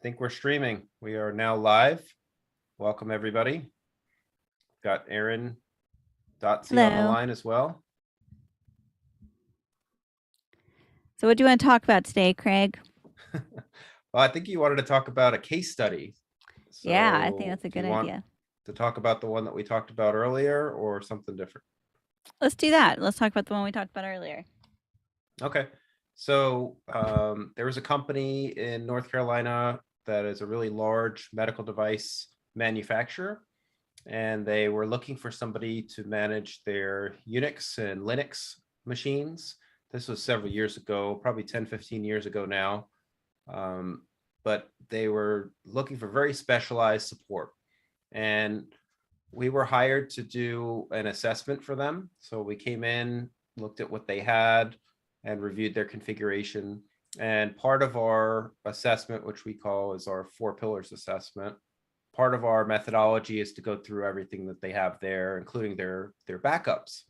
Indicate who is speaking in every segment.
Speaker 1: think we're streaming. We are now live. Welcome, everybody. Got Aaron Dotsie on the
Speaker 2: Hello.
Speaker 1: line as well.
Speaker 2: So what do you want to talk about today, Craig?
Speaker 1: Well, I think you wanted to talk about a case study. So
Speaker 2: Yeah, I think that's a
Speaker 1: do
Speaker 2: good
Speaker 1: you want
Speaker 2: idea.
Speaker 1: to talk about the one that we talked about earlier or something different?
Speaker 2: Let's do that. Let's talk about the one we talked about earlier.
Speaker 1: Okay. So there was a company in North Carolina that is a really large medical device manufacturer, and they were looking for somebody to manage their Unix and Linux machines. This was several years ago, probably 10, 15 years ago now. But they were looking for very specialized support. And we were hired to do an assessment for them. So we came in, looked at what they had, and reviewed their configuration. And part of our assessment, which we call is our 4 pillars assessment, part of our methodology is to go through everything that they have there, including their backups.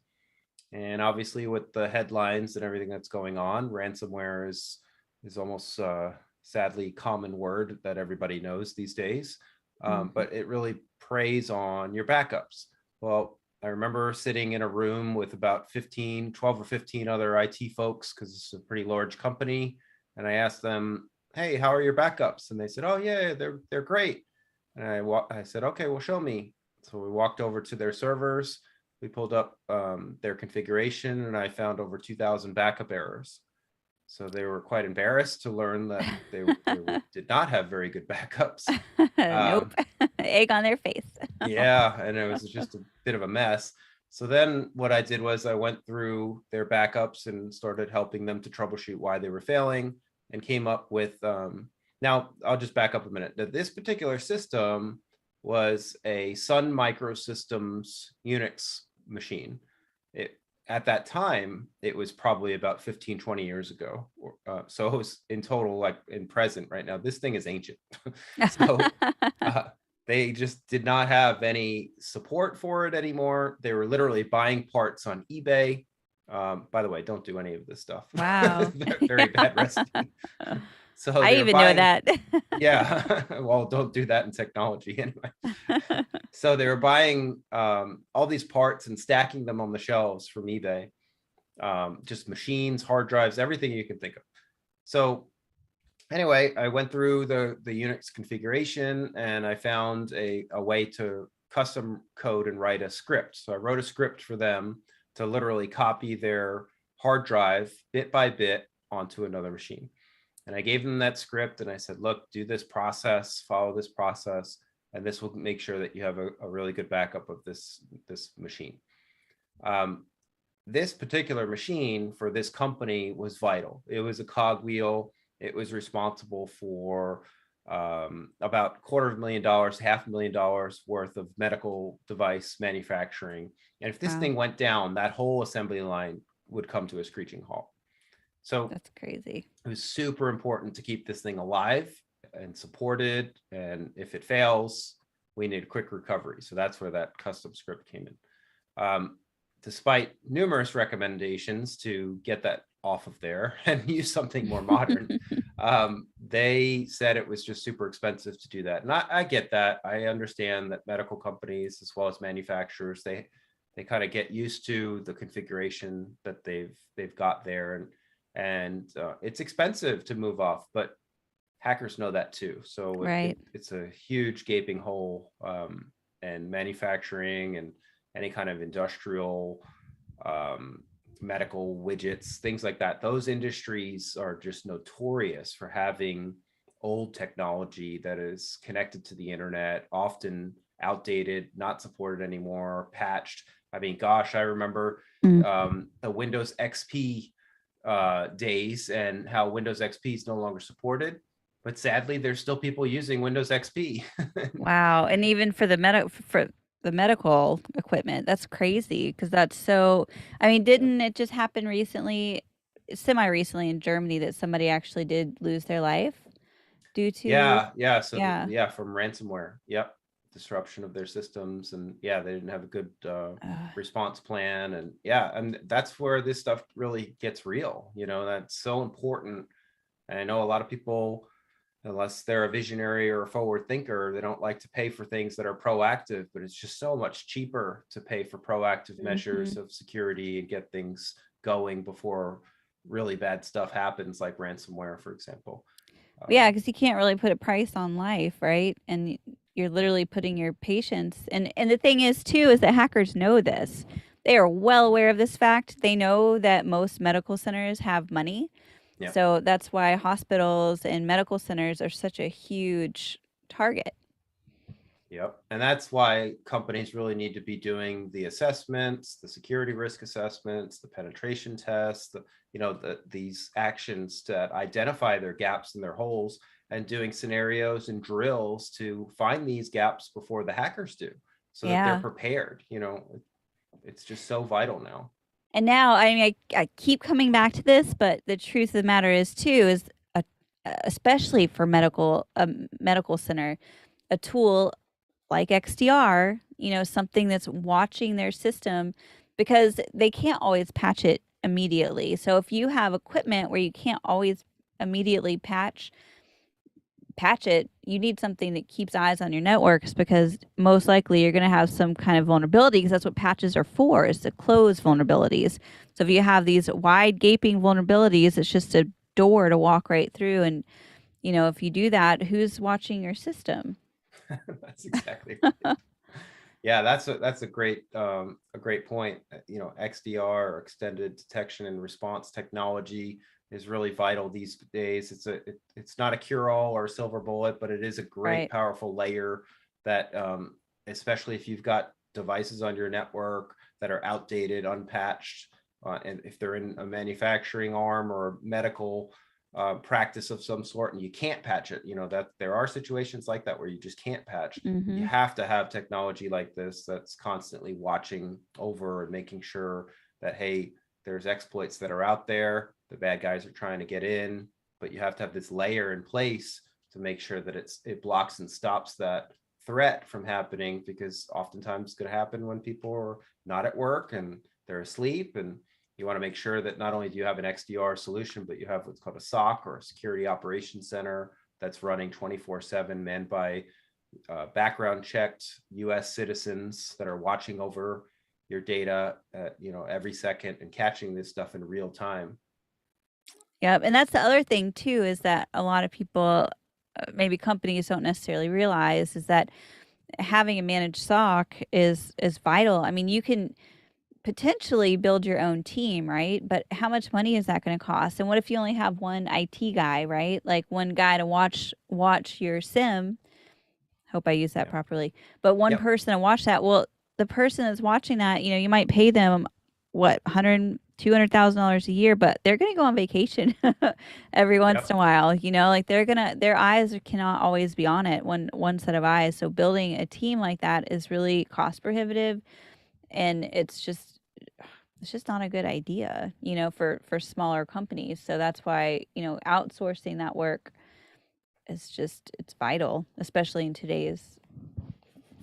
Speaker 1: And obviously with the headlines and everything that's going on, ransomware is almost sadly common word that everybody knows these days. But it really preys on your backups. Well, I remember sitting in a room with about 12 or 15 other IT folks, because it's a pretty large company. And I asked them, hey, how are your backups? And they said, oh yeah, they're great. And I said, okay, well, show me. So we walked over to their servers. We pulled up their configuration, and I found over 2,000 backup errors. So they were quite embarrassed to learn that they did not have very good backups.
Speaker 2: Nope. Egg on their face.
Speaker 1: Yeah, and it was just a bit of a mess. So then what I did was I went through their backups and started helping them to troubleshoot why they were failing, and came up with, now I'll just back up a minute. This particular system was a Sun Microsystems Unix machine. At that time, it was probably about 15, 20 years ago. So it was in total, like in present right now, this thing is ancient. So they just did not have any support for it anymore. They were literally buying parts on eBay. By the way, don't do any of this stuff.
Speaker 2: Wow.
Speaker 1: Very bad recipe. So
Speaker 2: I even know that.
Speaker 1: Yeah, well, don't do that in technology anyway. So they were buying all these parts and stacking them on the shelves from eBay, just machines, hard drives, everything you can think of. So anyway, I went through the Unix configuration, and I found a way to custom code and write a script. So I wrote a script for them to literally copy their hard drive bit by bit onto another machine. And I gave them that script, and I said, look, do this process, follow this process, and this will make sure that you have a really good backup of this machine. This particular machine for this company was vital. It was a cogwheel. It was responsible for about $250,000, $500,000 worth of medical device manufacturing. And if this thing went down, that whole assembly line would come to a screeching halt. So
Speaker 2: that's crazy.
Speaker 1: It was super important to keep this thing alive and supported. And if it fails, we need quick recovery. So that's where that custom script came in. Despite numerous recommendations to get that off of there and use something more modern, they said it was just super expensive to do that. And I get that. I understand that medical companies, as well as manufacturers, they kind of get used to the configuration that they've got there, and it's expensive to move off, but hackers know that too. So
Speaker 2: right.
Speaker 1: It's a huge gaping hole, and manufacturing and any kind of industrial, medical widgets, things like that. Those industries are just notorious for having old technology that is connected to the internet, often outdated, not supported anymore, patched. I mean, gosh, I remember the Windows XP days and how Windows XP is no longer supported, but sadly there's still people using Windows XP.
Speaker 2: Wow. And even for the medical equipment, that's crazy, because that's so, I mean, didn't it just happen recently, semi-recently in Germany, that somebody actually did lose their life due to
Speaker 1: from ransomware. Yep. Disruption of their systems, and they didn't have a good response plan, and that's where this stuff really gets real. That's so important. And I know a lot of people unless they're a visionary or a forward thinker, they don't like to pay for things that are proactive, but it's just so much cheaper to pay for proactive measures of security and get things going before really bad stuff happens, like ransomware, for example.
Speaker 2: Yeah, because you can't really put a price on life, right? And you're literally putting your patients. And the thing is, too, is that hackers know this. They are well aware of this fact. They know that most medical centers have money.
Speaker 1: Yeah.
Speaker 2: So that's why hospitals and medical centers are such a huge target.
Speaker 1: Yep. And that's why companies really need to be doing the assessments, the security risk assessments, the penetration tests, these actions to identify their gaps and their holes, and doing scenarios and drills to find these gaps before the hackers do, so that they're prepared. It's just so vital now.
Speaker 2: And now, I mean, I keep coming back to this, but the truth of the matter is, too, is especially for medical center, a tool like XDR, something that's watching their system, because they can't always patch it immediately. So if you have equipment where you can't always immediately patch it, you need something that keeps eyes on your networks, because most likely you're going to have some kind of vulnerability, because that's what patches are for, is to close vulnerabilities. So if you have these wide gaping vulnerabilities, it's just a door to walk right through. And, if you do that, who's watching your system?
Speaker 1: That's exactly right. Yeah, that's a great point. XDR, or extended detection and response technology, is really vital these days. It's not a cure-all or a silver bullet, but it is a great, powerful layer that, especially if you've got devices on your network that are outdated, unpatched, and if they're in a manufacturing arm or medical practice of some sort, and you can't patch it, that there are situations like that where you just can't patch. You have to have technology like this that's constantly watching over and making sure that, hey, there's exploits that are out there, the bad guys are trying to get in, but you have to have this layer in place to make sure that it blocks and stops that threat from happening, because oftentimes it's going to happen when people are not at work and they're asleep, and you want to make sure that not only do you have an XDR solution, but you have what's called a SOC, or a security operations center, that's running 24/7, manned by background checked US citizens that are watching over your data every second, and catching this stuff in real time.
Speaker 2: Yep. And that's the other thing, too, is that a lot of people, maybe companies, don't necessarily realize, is that having a managed SOC is vital. I mean, you can potentially build your own team, right? But how much money is that going to cost? And what if you only have one IT guy, right? Like one guy to watch your SIM. Hope I use that properly. But one person to watch that. Well, the person that's watching that, you might pay them what, $200,000 a year, but they're going to go on vacation every once in a while. Like their eyes cannot always be on it, one set of eyes. So building a team like that is really cost prohibitive, and it's just not a good idea, for smaller companies. So that's why, outsourcing that work is it's vital, especially in today's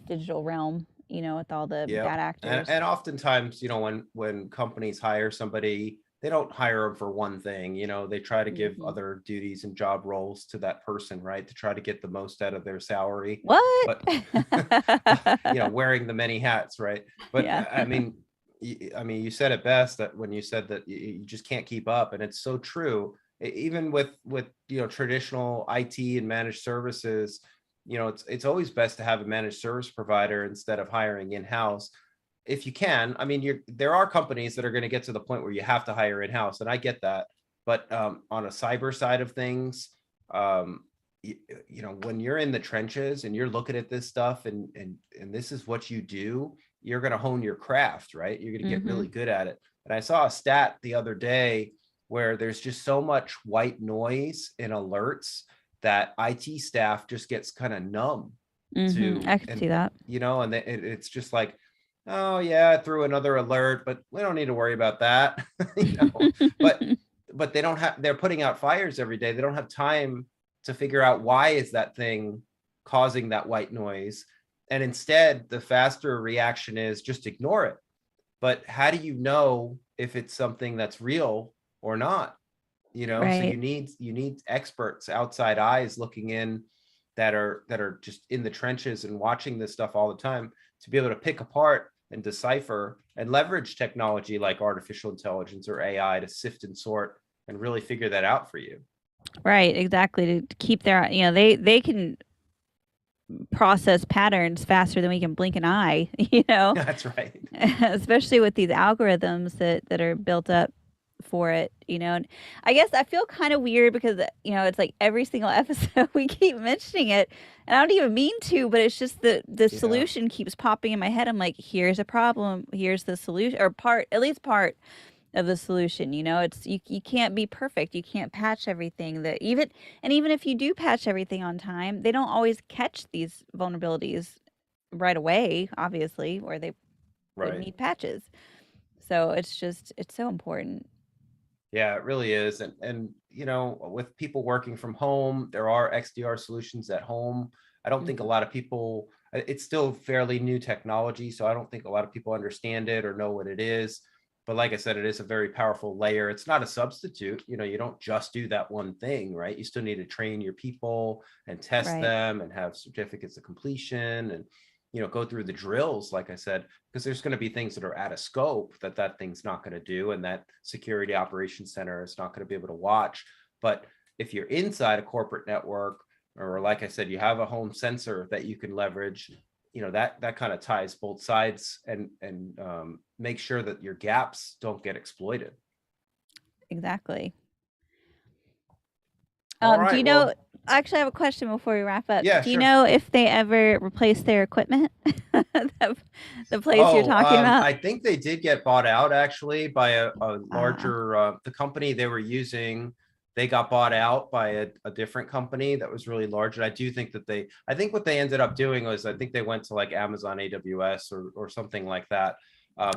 Speaker 2: digital realm, with all the bad actors.
Speaker 1: And oftentimes, when companies hire somebody, they don't hire them for one thing. They try to give other duties and job roles to that person, right, to try to get the most out of their salary.
Speaker 2: What?
Speaker 1: But wearing the many hats, right? But I mean, you said it best, that when you said that you just can't keep up, and it's so true. Even with traditional IT and managed services, it's always best to have a managed service provider instead of hiring in-house, if you can. I mean, there are companies that are going to get to the point where you have to hire in-house, and I get that. But on a cyber side of things, when you're in the trenches and you're looking at this stuff, and this is what you do, you're going to hone your craft, right? You're going to get really good at it. And I saw a stat the other day where there's just so much white noise in alerts that IT staff just gets kind of numb to.
Speaker 2: I can see that.
Speaker 1: And it's just like, oh yeah, I threw another alert, but we don't need to worry about that. But they're putting out fires every day. They don't have time to figure out why is that thing causing that white noise. And instead, the faster reaction is just ignore it. But how do you know if it's something that's real or not? you know, so
Speaker 2: Right.
Speaker 1: you need experts, outside eyes looking in, that are just in the trenches and watching this stuff all the time, to be able to pick apart and decipher and leverage technology like artificial intelligence or AI to sift and sort and really figure that out for you.
Speaker 2: Right, exactly. To keep their, they can process patterns faster than we can blink an eye,
Speaker 1: That's right.
Speaker 2: especially with these algorithms that are built up for it, And I guess I feel kind of weird because, it's like every single episode we keep mentioning it, and I don't even mean to, but it's just the
Speaker 1: Yeah.
Speaker 2: solution keeps popping in my head. I'm like, here's a problem, here's the solution, or at least part of the solution. It's you can't be perfect, you can't patch everything, that even if you do patch everything on time, they don't always catch these vulnerabilities right away, obviously, or they would
Speaker 1: Right.
Speaker 2: need patches. So it's so important.
Speaker 1: Yeah, it really is. And you know, with people working from home, there are XDR solutions at home. I don't think a
Speaker 2: Mhm.
Speaker 1: lot of people, it's still fairly new technology, so I don't think a lot of people understand it or know what it is. But like I said, it is a very powerful layer. It's not a substitute. You know, you don't just do that one thing, right? You still need to train your people and test
Speaker 2: Right.
Speaker 1: them and have certificates of completion and, you know, go through the drills, like I said, because there's going to be things that are out of scope that thing's not going to do, and that security operations center is not going to be able to watch. But if you're inside a corporate network, or like I said, you have a home sensor that you can leverage, you know, that kind of ties both sides and make sure that your gaps don't get exploited.
Speaker 2: Exactly.
Speaker 1: All
Speaker 2: Do
Speaker 1: right,
Speaker 2: you know?
Speaker 1: well,
Speaker 2: Actually, I have a question before we wrap up.
Speaker 1: yeah,
Speaker 2: Do you
Speaker 1: sure.
Speaker 2: know if they ever replace their equipment? the, the place you're
Speaker 1: Oh,
Speaker 2: talking about?
Speaker 1: I think they did get bought out actually by a
Speaker 2: Ah,
Speaker 1: larger, the company they were using. They got bought out by a different company that was really large. And I do think that I think what they ended up doing was, I think they went to like Amazon AWS or something like that.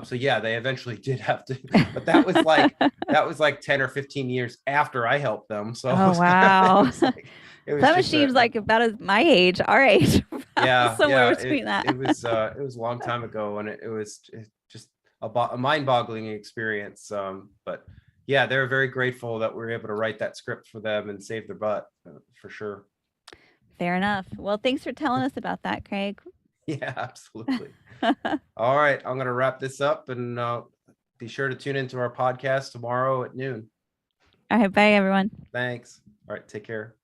Speaker 1: So yeah, they eventually did have to, but that was like 10 or 15 years after I helped them. So it
Speaker 2: oh
Speaker 1: was kind of,
Speaker 2: wow.
Speaker 1: it was
Speaker 2: That
Speaker 1: just
Speaker 2: seems like about as my age, our age,
Speaker 1: yeah,
Speaker 2: somewhere
Speaker 1: yeah,
Speaker 2: between that.
Speaker 1: it was a long time ago, and it was just a mind-boggling experience. But yeah, they're very grateful that we were able to write that script for them and save their butt, for sure.
Speaker 2: Fair enough. Well, thanks for telling us about that, Craig.
Speaker 1: Yeah, absolutely.
Speaker 2: All
Speaker 1: All right, I'm gonna wrap this up, and be sure to tune into our podcast tomorrow at noon.
Speaker 2: right, bye everyone.
Speaker 1: Thanks. All right, take care.